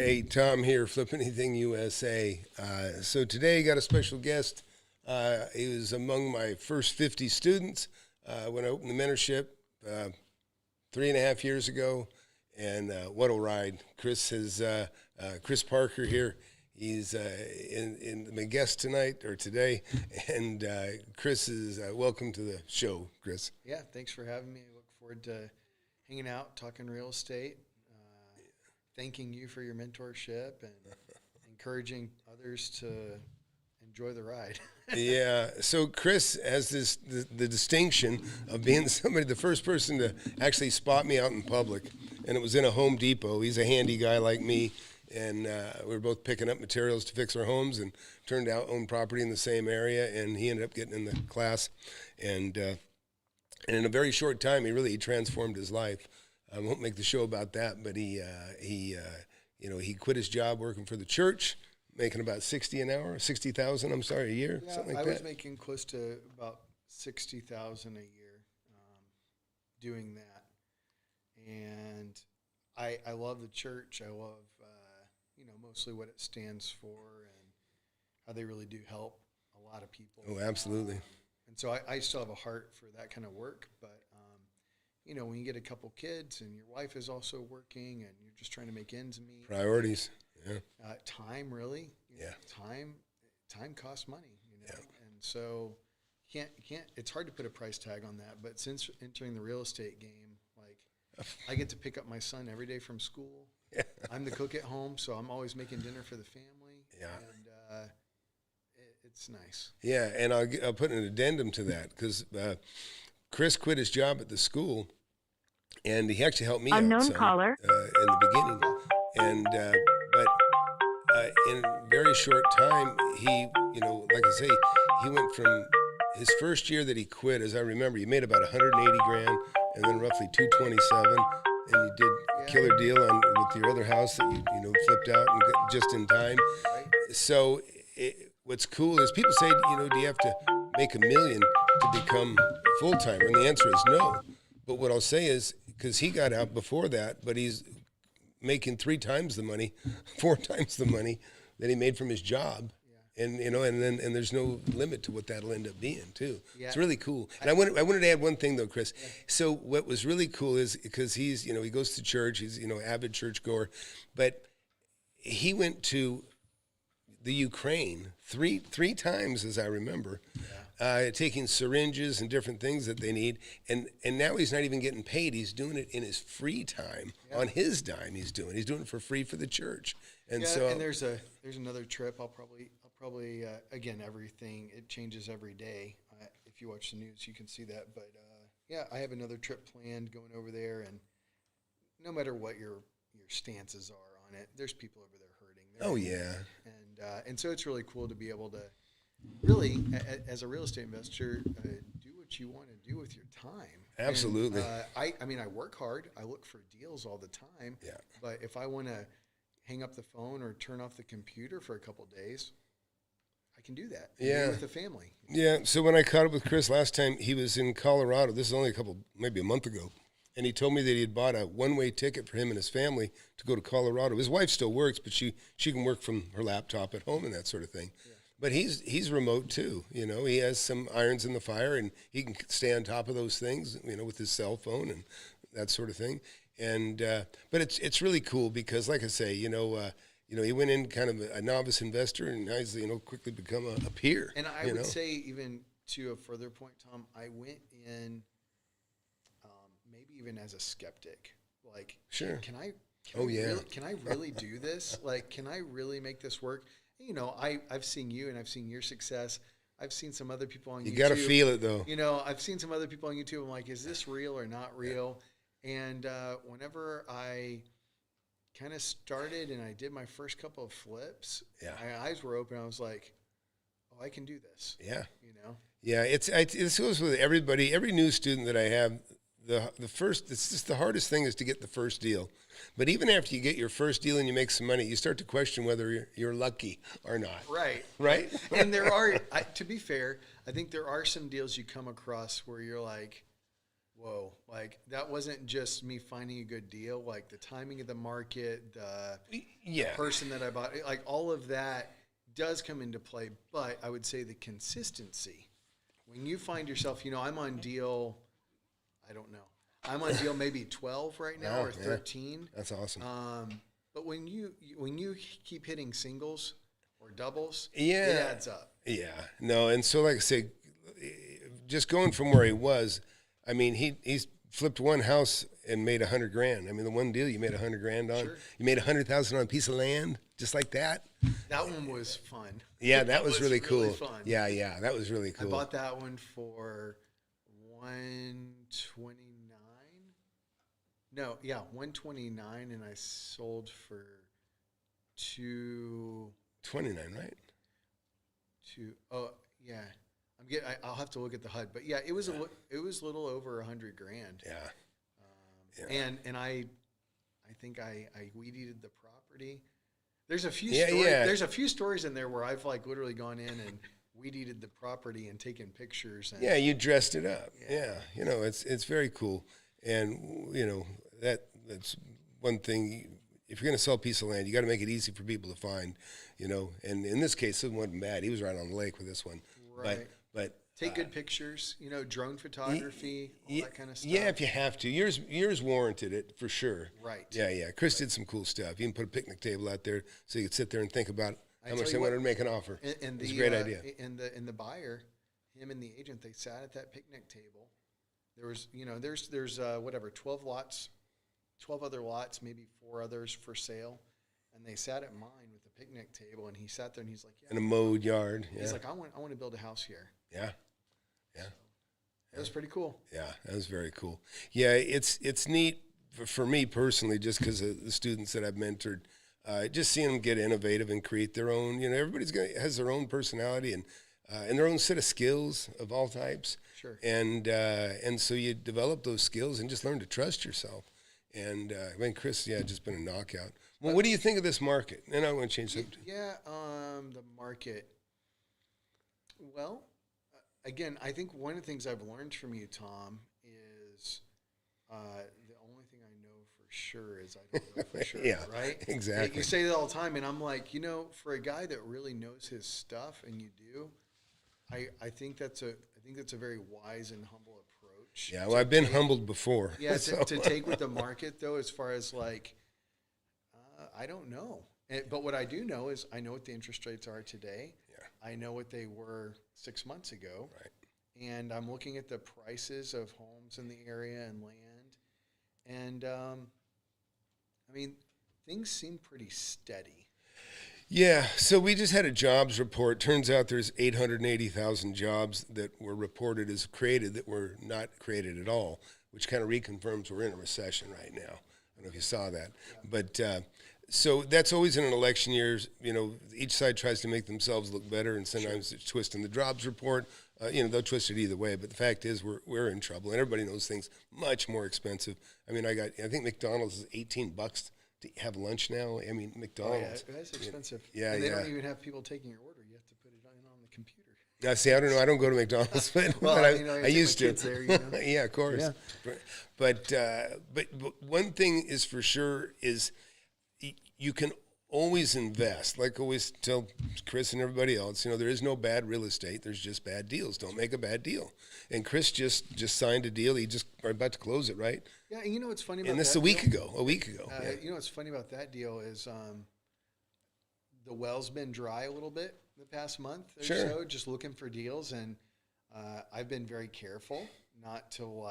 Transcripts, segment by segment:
Hey, Tom here, Flip Anything USA. So today got a special guest. He was among my first 50 students when I opened the mentorship 3.5 years ago, and what a ride. Chris Parker here. He's in my guest tonight or today, and Chris is welcome to the show, Chris. Yeah, thanks for having me. I look forward to hanging out, talking real estate, thanking you for your mentorship, and encouraging others to enjoy the ride. Yeah, so Chris has the distinction of being the first person to actually spot me out in public, and it was in a Home Depot. He's a handy guy like me, and we were both picking up materials to fix our homes, and turned out owned property in the same area, and he ended up getting in the class, and in a very short time, he transformed his life. I won't make the show about that, but he quit his job working for the church, making about 60,000 a year, Yeah, something like I that. was making close to about 60,000 a year doing that, and I love the church. I love mostly what it stands for and how they really do help a lot of people. Oh, absolutely. And so I still have a heart for that kind of work, but when you get a couple kids and your wife is also working and you're just trying to make ends meet. Priorities, yeah. Time, really. Yeah. Time costs money, Yeah. And so you can't, it's hard to put a price tag on that, but since entering the real estate game, like I get to pick up my son every day from school. Yeah. I'm the cook at home, so I'm always making dinner for the family. Yeah. And it's nice. Yeah, and I'll put an addendum to that, because Chris quit his job at the school, and he actually helped me Unknown out some, caller. In the beginning. And but in a very short time, he, like I say, he went from his first year that he quit, as I remember, he made about 180 grand, and then roughly 227, and you did a killer deal with your other house that you flipped out and got just in time. Right. So what's cool is people say, do you have to make $1 million to become full timer? And the answer is no. But what I'll say is, because he got out before that, but he's making 3 times the money, 4 times the money that he made from his job. Yeah. And there's no limit to what that'll end up being too. Yeah. It's really cool. And I wanted to add one thing though, Chris. Yeah. So what was really cool is, because he's, he goes to church, he's, avid churchgoer, but he went to the Ukraine three times, as I remember. Yeah. Taking syringes and different things that they need, and now he's not even getting paid. He's doing it in his free time, on his dime. He's doing it for free for the church. And and there's another trip. I'll probably again, everything, it changes every day. If you watch the news, you can see that. But I have another trip planned going over there, and no matter what your stances are on it, there's people over there hurting. And so it's really cool to be able to really, as a real estate investor, do what you want to do with your time. Absolutely. And, I work hard. I look for deals all the time. Yeah. But if I want to hang up the phone or turn off the computer for a couple of days, I can do that. Yeah. With the family. Yeah. So when I caught up with Chris last time, he was in Colorado. This is only maybe a month ago. And he told me that he had bought a one-way ticket for him and his family to go to Colorado. His wife still works, but she can work from her laptop at home and that sort of thing. Yeah. But he's remote too. He has some irons in the fire, and he can stay on top of those things, with his cell phone and that sort of thing. And but it's really cool because, like I say, he went in kind of a novice investor, and now he's quickly become a peer. And I would say, even to a further point, Tom, I went in maybe even as a skeptic. Like, sure, can I really do this? Like, can I really make this work? I've seen you, and I've seen your success. I've seen some other people on YouTube. You got to feel it, though. I've seen some other people on YouTube. I'm like, is this real or not real? Yeah. And whenever I kind of started and I did my first couple of flips, my eyes were open. I was like, oh, I can do this. Yeah. Yeah, this goes with everybody. Every new student that I have, it's just the hardest thing is to get the first deal. But even after you get your first deal and you make some money, you start to question whether you're lucky or not. Right. Right? And there are, to be fair, I think there are some deals you come across where you're like, whoa, like that wasn't just me finding a good deal, like the timing of the market, the person that I bought, like all of that does come into play. But I would say the consistency, when you find yourself, I'm on deal, I don't know, I'm on deal maybe 12 right now or 13. That's awesome. But when you keep hitting singles or doubles, it adds up. Yeah, no, and so like I say, just going from where he was, I mean, he's flipped one house and made $100,000. I mean, the one deal you made $100,000 on. Sure. You made $100,000 on a piece of land, just like that. That one was fun. Yeah, that was really cool. Really fun. Yeah, that was really cool. I bought that one for $129. No, yeah, $129, and I sold for $229, right? Oh yeah. I'll have to look at the HUD, but yeah, it was a little over $100,000. Yeah. And I think I weed eated the property. There's a few There's a few stories in there where I've like literally gone in and weed eated the property and taken pictures. And, you dressed it up. Yeah. It's very cool. And that's one thing. If you're going to sell a piece of land, you got to make it easy for people to find, and in this case, it wasn't bad. He was right on the lake with this one. Right. But take good pictures, drone photography, all that kind of stuff. Yeah, if you have to. Yours warranted it for sure. Right. Yeah. Chris did some cool stuff. You can put a picnic table out there so you could sit there and think about how much they wanted to make an offer. And it's a great idea. And the buyer, him and the agent, they sat at that picnic table. There was, there's 12 lots, 12 other lots, maybe 4 others for sale. And they sat at mine with the picnic table, and he sat there and he's like, in a mowed yard. Yeah. He's like, I want to build a house here. Yeah. It was pretty cool. Yeah, that was very cool. Yeah, it's neat for me personally, just because of the students that I've mentored, just seeing them get innovative and create their own. Everybody's has their own personality and their own set of skills of all types. Sure. And so you develop those skills and just learn to trust yourself. And Chris, just been a knockout. Well, what do you think of this market? And I want to change something. Yeah, the market. Well, again, I think one of the things I've learned from you, Tom, is the only thing I know for sure is I don't know for sure. Yeah, right? Exactly. You say that all the time, and I'm like, for a guy that really knows his stuff, and you do, I think that's a very wise and humble approach. Yeah, well, I've been humbled before. Yeah, to take with the market though, as far as like, I don't know. But what I do know is I know what the interest rates are today. Yeah. I know what they were 6 months ago. Right. And I'm looking at the prices of homes in the area and land. And, things seem pretty steady. Yeah, so we just had a jobs report. Turns out there's 880,000 jobs that were reported as created that were not created at all, which kind of reconfirms we're in a recession right now. I don't know if you saw that. Yeah. But so that's always in an election year. Each side tries to make themselves look better, and sometimes it's twisting the jobs report. They'll twist it either way. But the fact is we're in trouble, and everybody knows things much more expensive. I think McDonald's is $18 to have lunch now. McDonald's. Oh, yeah, that's expensive. Yeah, and they don't even have people taking your order. You have to put it on the computer. Now, see, I don't know. I don't go to McDonald's, but, I used to. There, yeah, of course. Yeah. But one thing is for sure is you can always invest. Like I always tell Chris and everybody else, there is no bad real estate. There's just bad deals. Don't make a bad deal. And Chris just signed a deal. He just about to close it, right? Yeah, and what's funny about that? And this a week ago. Yeah. What's funny about that deal is the well's been dry a little bit the past month or so, just looking for deals. And I've been very careful not to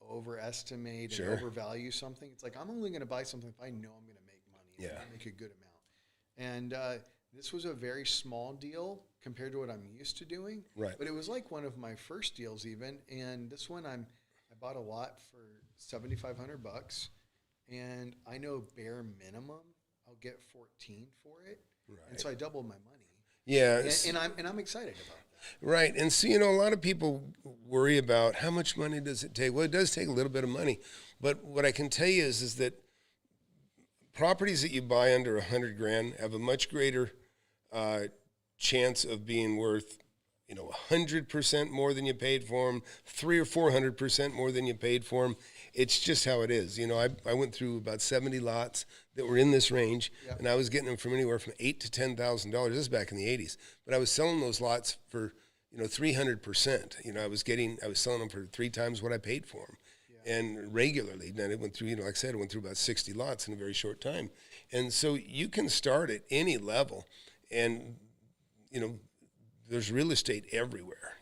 overestimate and overvalue something. It's like I'm only going to buy something if I know I'm going to make money. Yeah. Make a good amount. And this was a very small deal compared to what I'm used to doing. Right. But it was like one of my first deals even. And this one I bought a lot for $7,500, and I know bare minimum I'll get 14 for it. Right. And so I doubled my money. Yeah. And I'm excited about that. Right. And so, a lot of people worry about how much money does it take? Well, it does take a little bit of money. But what I can tell you is that properties that you buy under $100,000 have a much greater chance of being worth, 100% more than you paid for them, 300 or 400% more than you paid for them. It's just how it is. I went through about 70 lots that were in this range, Yep. and I was getting them from anywhere from $8,000 to $10,000. This is back in the 80s, but I was selling those lots for 300%. I was selling them for 3 times what I paid for them, and regularly. Then it went through, like I said, it went through about 60 lots in a very short time, and so you can start at any level, and there's real estate everywhere.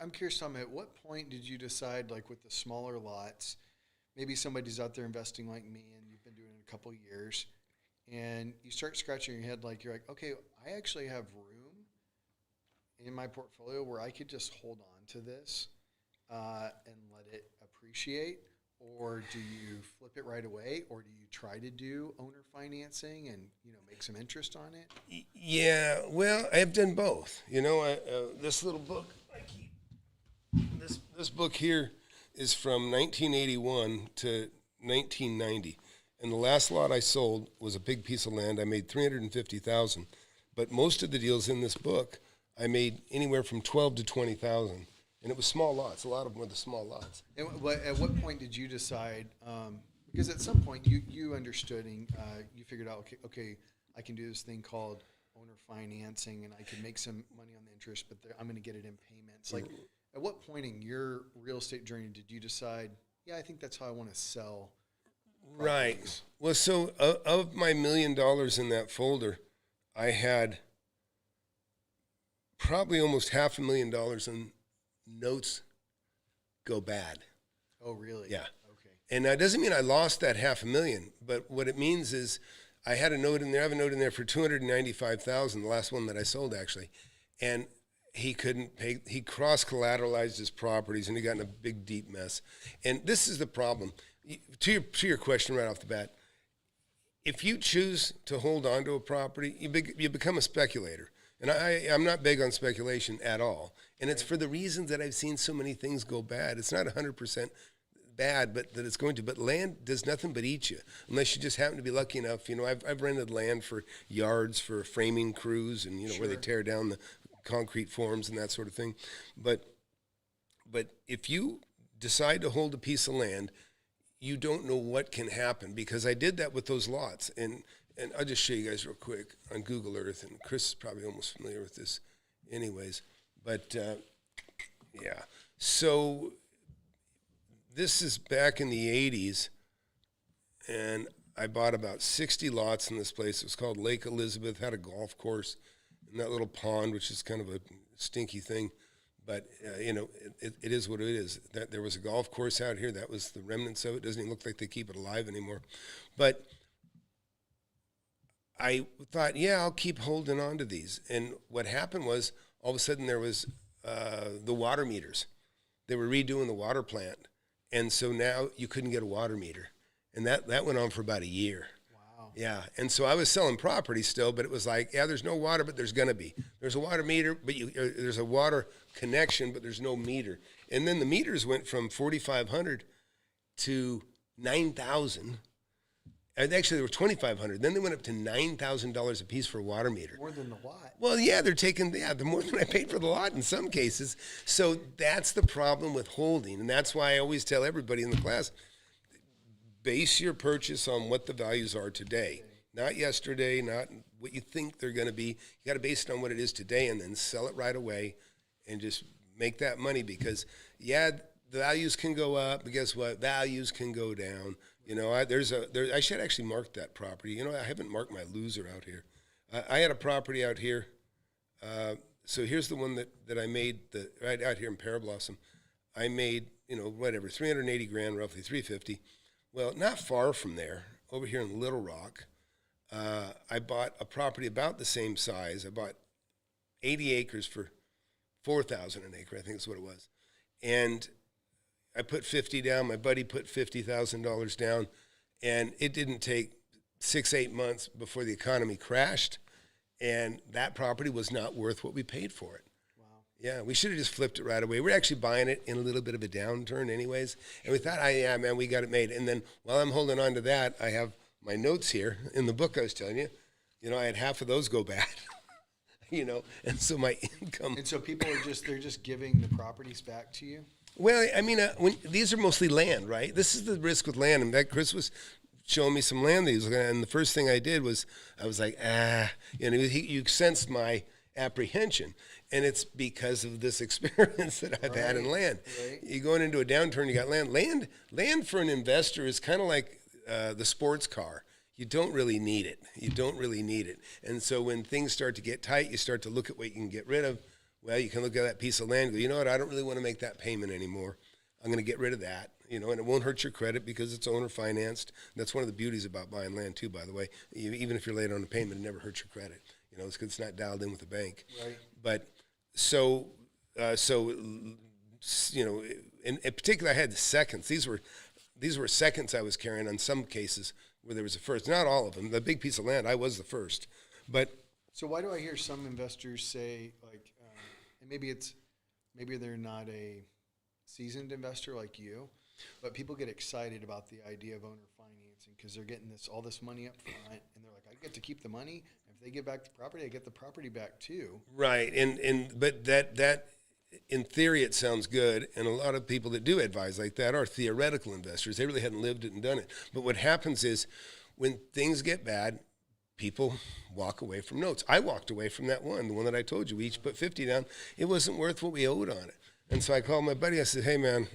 I'm curious, Tom, at what point did you decide, like with the smaller lots, maybe somebody's out there investing like me and you've been doing it a couple of years, and you start scratching your head like, you're like, okay, I actually have room in my portfolio where I could just hold on to this and let it appreciate? Or do you flip it right away? Or do you try to do owner financing and, make some interest on it? Yeah, well, I've done both. This little book, this book here is from 1981 to 1990. And the last lot I sold was a big piece of land. I made $350,000. But most of the deals in this book, I made anywhere from $12,000 to $20,000. And it was small lots. A lot of them were the small lots. And at what point did you decide? Because at some point you understood and you figured out, okay, I can do this thing called owner financing, and I can make some money on the interest, but I'm going to get it in payments. Like, at what point in your real estate journey did you decide? Yeah, I think that's how I want to sell. Right. properties? Well, so of my $1 million in that folder, I had probably almost $500,000 in notes go bad. Oh, really? Yeah. Okay. And that doesn't mean I lost that $500,000, but what it means is I had a note in there. I have a note in there for $295,000, the last one that I sold actually, and he couldn't pay. He cross-collateralized his properties, and he got in a big, deep mess. And this is the problem. To your question right off the bat, if you choose to hold on to a property, you become a speculator. And I'm not big on speculation at all. And it's for the reasons that I've seen so many things go bad. It's not 100% bad, but that it's going to. But land does nothing but eat you, unless you just happen to be lucky enough. I've rented land for yards for framing crews, and where they tear down the concrete forms and that sort of thing. But if you decide to hold a piece of land, you don't know what can happen, because I did that with those lots. And I'll just show you guys real quick on Google Earth, and Chris is probably almost familiar with this anyways. But yeah, so this is back in the 80s, and I bought about 60 lots in this place. It was called Lake Elizabeth, had a golf course and that little pond, which is kind of a stinky thing. But, it is what it is. That there was a golf course out here. That was the remnants of it. Doesn't even look like they keep it alive anymore. But I thought, yeah, I'll keep holding on to these. And what happened was, all of a sudden there was the water meters. They were redoing the water plant. And so now you couldn't get a water meter. And that went on for about a year. Wow. Yeah. And so I was selling property still, but it was like, yeah, there's no water, but there's going to be. There's a water meter, but there's a water connection, but there's no meter. And then the meters went from 4,500 to 9,000. Actually, they were 2,500. Then they went up to $9,000 a piece for a water meter. More than the lot. Well, yeah, they're taking the more than I paid for the lot in some cases. So that's the problem with holding, and that's why I always tell everybody in the class, base your purchase on what the values are today, not yesterday, not what you think they're going to be. You got to base it on what it is today, and then sell it right away, and just make that money. Because yeah, the values can go up, but guess what? Values can go down. I should actually mark that property. I haven't marked my loser out here. I had a property out here. So here's the one that I made right out here in Parablossom. I made, whatever, 380 grand, roughly 350. Well, not far from there, over here in Little Rock, I bought a property about the same size. I bought 80 acres for $4,000 an acre, I think is what it was. And I put 50 down. My buddy put $50,000 down, and it didn't take 6-8 months before the economy crashed, and that property was not worth what we paid for it. Wow. Yeah, we should have just flipped it right away. We're actually buying it in a little bit of a downturn anyways, and we thought, yeah, man, we got it made. And then while I'm holding on to that, I have my notes here in the book I was telling you. I had half of those go bad. and so my income. And so people they're just giving the properties back to you? Well, I mean, these are mostly land, right? This is the risk with land. In fact, Chris was showing me some land that he was looking at, and the first thing I did was I was like, you sensed my apprehension, and it's because of this experience that I've had in land. Right. You're going into a downturn, you got land. Land for an investor is kind of like the sports car. You don't really need it. And so when things start to get tight, you start to look at what you can get rid of. Well, you can look at that piece of land and go, you know what, I don't really want to make that payment anymore. I'm going to get rid of that, and it won't hurt your credit because it's owner financed. That's one of the beauties about buying land too, by the way. Even if you're late on a payment, it never hurts your credit. It's 'cause it's not dialed in with the bank. Right. But in particular, I had the seconds. These were seconds I was carrying on some cases where there was a first. Not all of them. The big piece of land, I was the first. But So why do I hear some investors say, like, and maybe they're not a seasoned investor like you, but people get excited about the idea of owner financing because they're getting all this money up front, and they're like, I get to keep the money. And if they give back the property, I get the property back too. right, but that in theory it sounds good, and a lot of people that do advise like that are theoretical investors. They really hadn't lived it and done it. But what happens is when things get bad, people walk away from notes. I walked away from that one, the one that I told you. We each put 50 down. It wasn't worth what we owed on it. And so I called my buddy. I said, hey, man,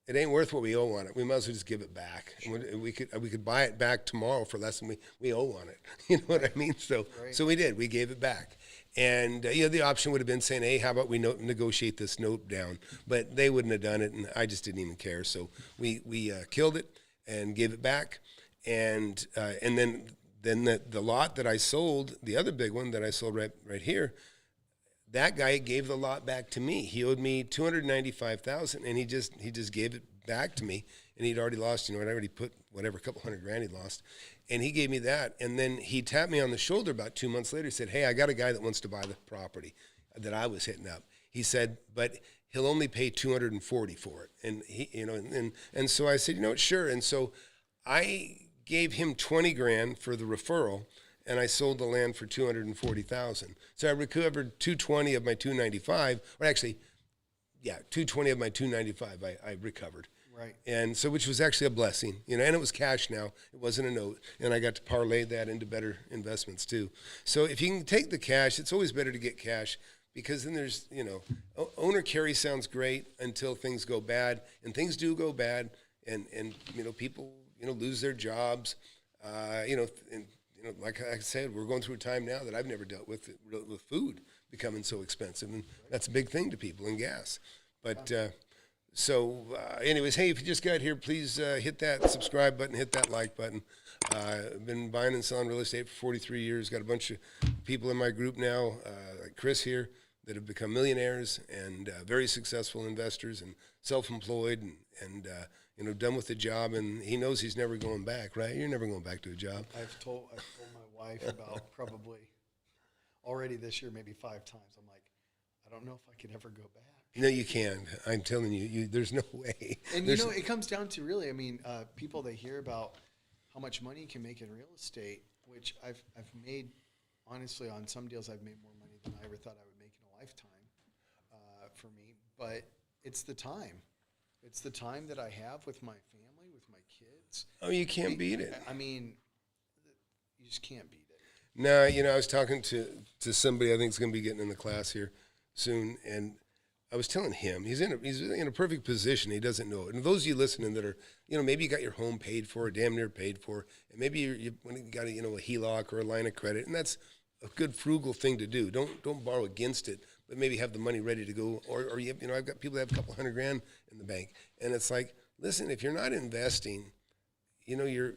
it ain't worth what we owe on it. We might as well just give it back. Sure. And we could buy it back tomorrow for less than we owe on it. You know what I mean? So we did. We gave it back. And the option would have been saying, hey, how about we negotiate this note down? But they wouldn't have done it, and I just didn't even care. So we killed it and gave it back. And then the lot that I sold, the other big one that I sold right here, that guy gave the lot back to me. He owed me $295,000, and he just gave it back to me. And he'd already lost, I already put whatever, a couple $100,000 he'd lost. And he gave me that. And then he tapped me on the shoulder about 2 months later. He said, hey, I got a guy that wants to buy the property that I was hitting up. He said, but he'll only pay $240,000 for it. And he, and so I said, sure. And so I gave him $20,000 for the referral, and I sold the land for $240,000. So I recovered $220,000 of my $295,000, or actually, $220,000 of my $295,000 I recovered. Right. And so, which was actually a blessing, and it was cash now. It wasn't a note, and I got to parlay that into better investments too. So if you can take the cash, it's always better to get cash, because then there's, owner carry sounds great until things go bad, and things do go bad, and people, lose their jobs, like I said, we're going through a time now that I've never dealt with food becoming so expensive, and that's a big thing to people, and gas. But anyways, hey, if you just got here, please hit that subscribe button, hit that like button. I've been buying and selling real estate for 43 years. Got a bunch of people in my group now, like Chris here, that have become millionaires and very successful investors and self-employed and done with the job. And he knows he's never going back, right? You're never going back to a job. I've told my wife about probably already this year, maybe 5 times. I'm like, I don't know if I could ever go back. No, you can. I'm telling you, there's no way. And it comes down to really, people that hear about how much money you can make in real estate, which I've made, honestly, on some deals I've made more money than I ever thought I would make in a lifetime for me. But it's the time. It's the time that I have with my family, with my kids. Oh, you can't beat it. You just can't beat it. No, I was talking to somebody I think is going to be getting in the class here soon, and I was telling him he's in a perfect position. He doesn't know it. And those of you listening that are, maybe you got your home paid for, or damn near paid for, and maybe you got a HELOC or a line of credit, and that's a good frugal thing to do. Don't borrow against it, but maybe have the money ready to go. Or I've got people that have a couple $100,000 in the bank, and it's like, listen, if you're not investing, you're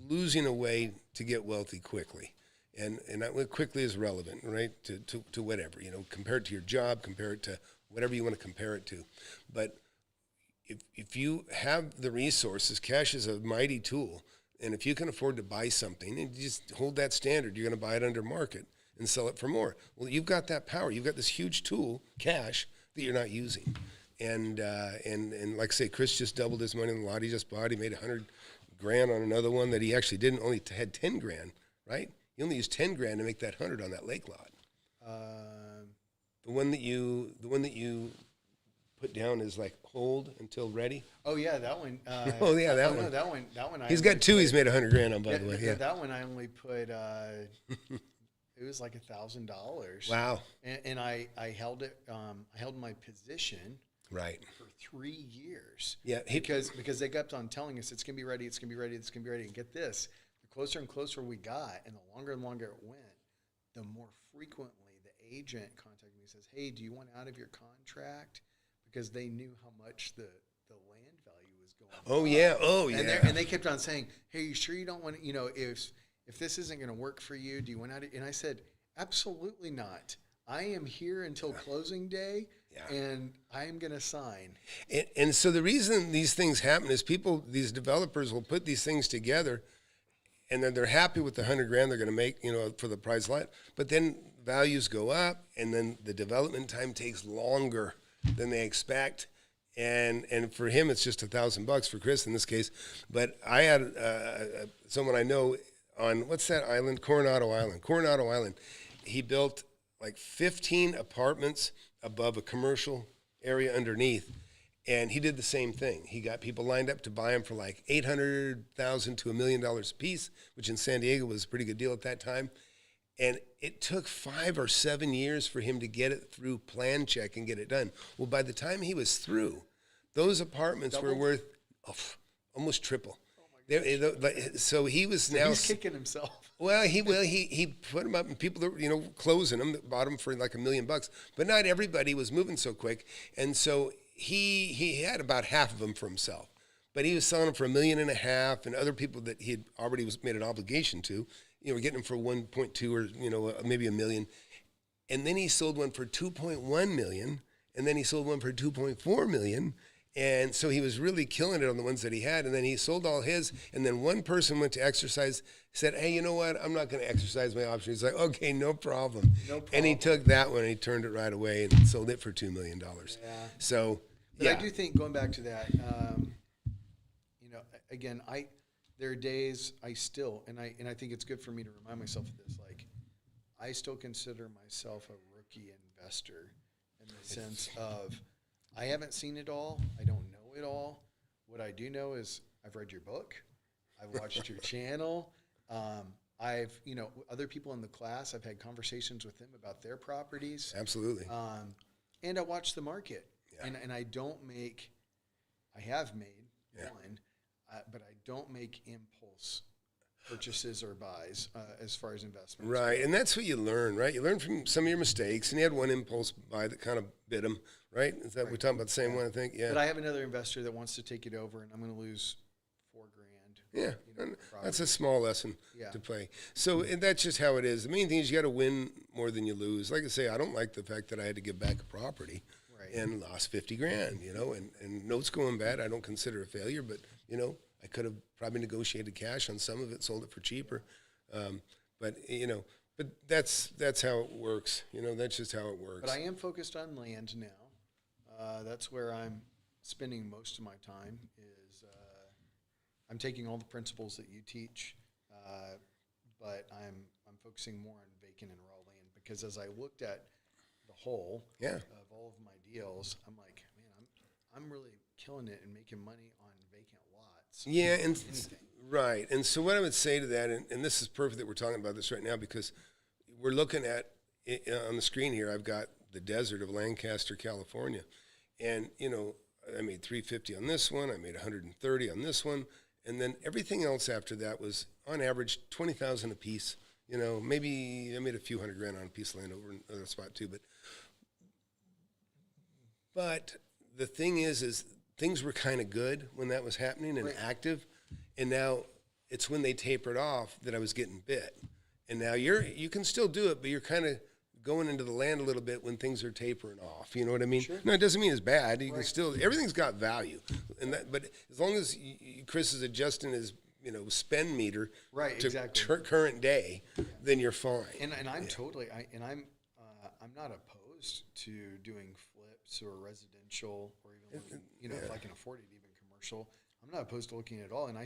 losing a way to get wealthy quickly. And that quickly is relevant, right, to whatever, compare it to your job, compare it to whatever you want to compare it to. But if you have the resources, cash is a mighty tool. And if you can afford to buy something, and you just hold that standard, you're going to buy it under market and sell it for more. Well, you've got that power. You've got this huge tool, cash, that you're not using. And like I say, Chris just doubled his money in the lot he just bought. He made $100,000 on another one that he actually didn't, only had $10,000, right? You only used 10 grand to make that 100 on that lake lot. The one that you put down is like hold until ready. Oh yeah, that one. Oh yeah, that one. No, that one. That one. He's got two. He's made 100 grand on, by the way. Yeah. That one I only put. It was like $1,000. Wow. And I held it. I held my position. Right. For 3 years. Yeah. Because they kept on telling us it's gonna be ready. It's gonna be ready. It's gonna be ready. And get this, the closer and closer we got, and the longer and longer it went, the more frequently the agent contacted me and says, "Hey, do you want out of your contract?" Because they knew how much the land value was going up. Oh yeah. Oh and yeah. And they kept on saying, "Hey, you sure you don't want to? You know, if this isn't going to work for you, do you want out?" And I said, "Absolutely not. I am here until closing day, and I am going to sign." And so the reason these things happen is these developers will put these things together, and then they're happy with the 100 grand they're going to make, for the price lot. But then values go up, and then the development time takes longer than they expect. And for him, it's just $1,000 for Chris in this case. But I had someone I know on, what's that island? Coronado Island. He built like 15 apartments above a commercial area underneath. And he did the same thing. He got people lined up to buy them for like $800,000 to $1 million a piece, which in San Diego was a pretty good deal at that time. And it took 5 or 7 years for him to get it through plan check and get it done. Well, by the time he was through, those apartments were worth almost triple. So he was now he's kicking himself. Well, he put them up, and people that closing them that bought them for like $1 million. But not everybody was moving so quick, and so he had about half of them for himself. But he was selling them for $1.5 million, and other people that he had already made an obligation to, were getting them for 1.2 or maybe $1 million. And then he sold one for 2.1 million, and then he sold one for 2.4 million. And so he was really killing it on the ones that he had. And then he sold all his. And then one person went to exercise, said, "Hey, you know what? I'm not going to exercise my option." He's like, "Okay, no problem." And he took that one and he turned it right away and sold it for $2 million. Yeah. So, but I do think, going back to that, again, there are days I still, and I think it's good for me to remind myself of this, like, I still consider myself a rookie investor in the sense of, I haven't seen it all. I don't know it all. What I do know is I've read your book. I've watched your channel. I've, other people in the class, I've had conversations with them about their properties. Absolutely. And I watch the market. Yeah. And I have made one, but I don't make impulse purchases or buys as far as investments. Right, and that's what you learn, right? You learn from some of your mistakes, and you had one impulse buy that kind of bit him, right? Is that we're talking about the same one, I think? Yeah. But I have another investor that wants to take it over, and I'm going to lose $4,000. Yeah, that's a small lesson to play. So that's just how it is. The main thing is you got to win more than you lose. Like I say, I don't like the fact that I had to give back a property and lost $50,000, and notes going bad. I don't consider a failure, but I could have probably negotiated cash on some of it, sold it for cheaper. But that's how it works. That's just how it works. But I am focused on land now. That's where I'm spending most of my time. I'm taking all the principles that you teach, but I'm focusing more on vacant and raw land, because as I looked at the whole of all of my deals, I'm like, man, I'm really killing it and making money on vacant lots. Yeah, and right. And so what I would say to that, and this is perfect that we're talking about this right now, because we're looking at on the screen here, I've got the desert of Lancaster, California, and I made $350 on this one, I made $130 on this one, and then everything else after that was on average $20,000 a piece. Maybe I made a few $100,000 on a piece of land over in another spot too, but the thing is things were kind of good when that was happening and active, and now it's when they tapered off that I was getting bit. And now you can still do it, but you're kind of going into the land a little bit when things are tapering off. You know what I mean? Sure. No, it doesn't mean it's bad. You can still, everything's got value, but as long as Chris is adjusting his spend meter to current day, then you're fine. And I'm totally I'm not opposed to doing flips or residential, or even if I can afford it, even commercial. I'm not opposed to looking at it all, and I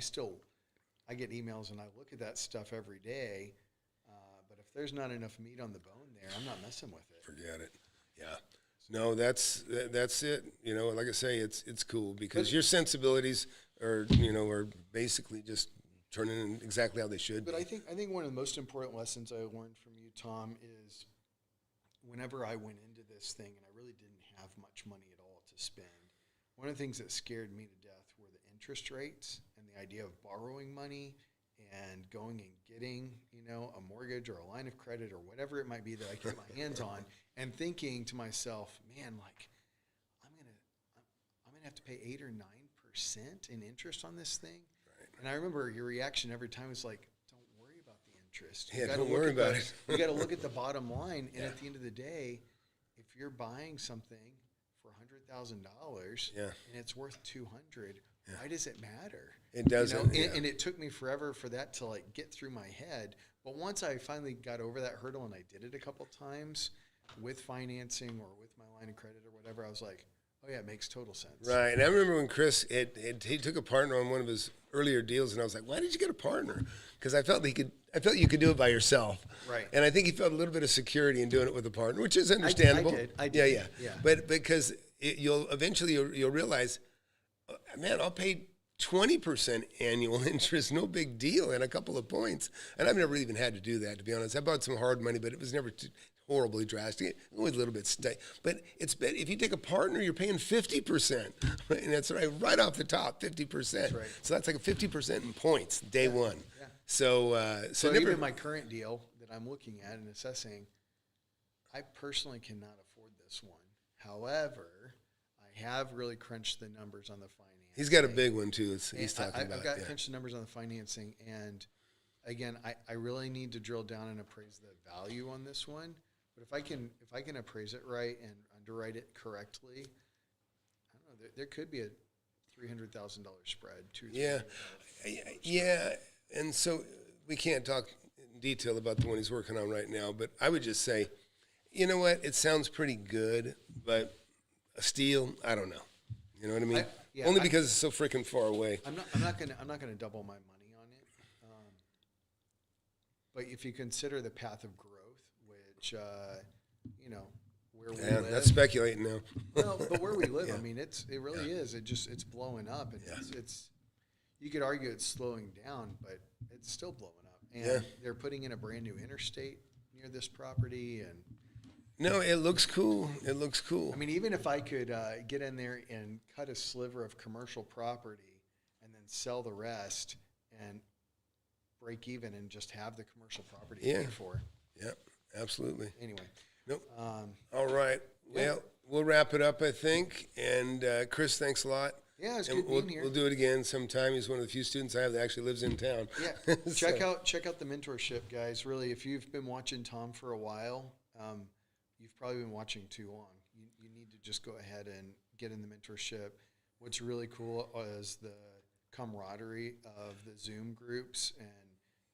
get emails and I look at that stuff every day. if there's not enough meat on the bone there, I'm not messing with it. Forget it. Yeah. No, that's it. You know, like I say, it's cool because your sensibilities are basically just turning in exactly how they should But be. I think one of the most important lessons I learned from you, Tom, is whenever I went into this thing and I really didn't have much money at all to spend, one of the things that scared me to death were the interest rates and the idea of borrowing money and going and getting, a mortgage or a line of credit or whatever it might be that I get my hands on, and thinking to myself, man, like I'm gonna have to pay 8 or 9% in interest on this thing. Right. And I remember your reaction every time was like, don't worry about the interest. Yeah, don't worry about it. You got to look at the bottom line, and at the end of the day, if you're buying something for $100,000 and it's worth $200, why does it matter? It doesn't. And it took me forever for that to like get through my head. But once I finally got over that hurdle and I did it a couple times with financing or with my line of credit or whatever, I was like, oh yeah, it makes total sense. Right. And I remember when Chris, he took a partner on one of his earlier deals, and I was like, why did you get a partner? Because I felt you could do it by yourself. Right. And I think he felt a little bit of security in doing it with a partner, which is understandable. I did. Yeah. But because you'll eventually realize, man, I'll pay 20% annual interest, no big deal, and a couple of points. And I've never even had to do that, to be honest. I bought some hard money, but it was never horribly drastic. It was a little bit but it's better if you take a partner, you're paying 50%, right? And that's right off the top, 50%. That's right. So that's like a 50% in points day one. Yeah. So even my current deal that I'm looking at and assessing, I personally cannot afford this one. However, I have really crunched the numbers on the financing. He's got a big one too. He's talking about. I've got crunched the numbers on the financing, and again, I really need to drill down and appraise the value on this one. But if I can appraise it right and underwrite it correctly, I don't know. There could be a $300,000 spread. Yeah. And so we can't talk in detail about the one he's working on right now, but I would just say, you know what? It sounds pretty good, but a steal, I don't know. You know what I mean? Only because it's so freaking far away. I'm not gonna double my money on it. But if you consider the path of growth, which where we live, that's speculating now. Well, but where we live, I mean, it really is. It's blowing up, and it's you could argue it's slowing down, but it's still blowing up. And they're putting in a brand new interstate near this property, and no, it looks cool. It looks cool. I mean, even if I could get in there and cut a sliver of commercial property and then sell the rest and break even and just have the commercial property paid for. Yep, absolutely. Anyway. Nope. All right. Well, we'll wrap it up, I think. And Chris, thanks a lot. Yeah, it's good being here. We'll do it again sometime. He's one of the few students I have that actually lives in town. Yeah, check out the mentorship, guys. Really, if you've been watching Tom for a while, you've probably been watching too long. You need to just go ahead and get in the mentorship. What's really cool is the camaraderie of the Zoom groups and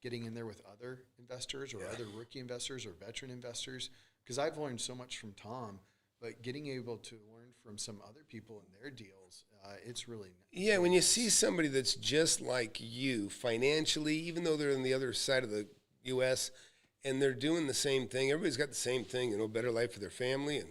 getting in there with other investors or other rookie investors or veteran investors. Because I've learned so much from Tom, but getting able to learn from some other people and their deals, it's really nice. Yeah, when you see somebody that's just like you financially, even though they're on the other side of the U.S., and they're doing the same thing. Everybody's got the same thing, better life for their family and,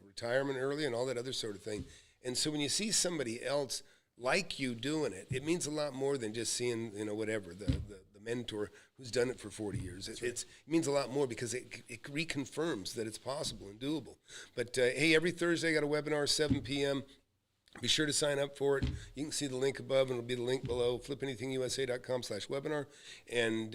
retirement early and all that other sort of thing. And so when you see somebody else like you doing it, it means a lot more than just seeing, whatever, the mentor who's done it for 40 years. It means a lot more because it reconfirms that it's possible and doable. But, hey, every Thursday I got a webinar, 7 p.m., be sure to sign up for it. You can see the link above, and it'll be the link below, flipanythingusa.com/webinar. And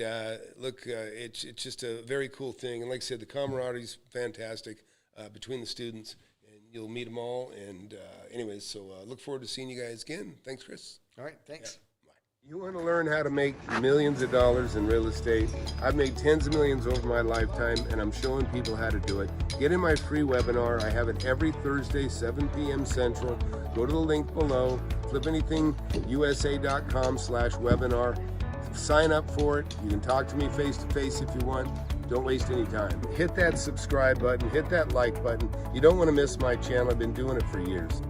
look, it's just a very cool thing. And like I said, the camaraderie's fantastic between the students, and you'll meet them all. And anyways, so look forward to seeing you guys again. Thanks, Chris. All right, thanks. Yeah. You want to learn how to make millions of dollars in real estate? I've made tens of millions over my lifetime, and I'm showing people how to do it. Get in my free webinar. I have it every Thursday, 7 p.m. Central. Go to the link below, flipanythingusa.com/webinar. Sign up for it. You can talk to me face-to-face if you want. Don't waste any time. Hit that subscribe button. Hit that like button. You don't want to miss my channel. I've been doing it for years.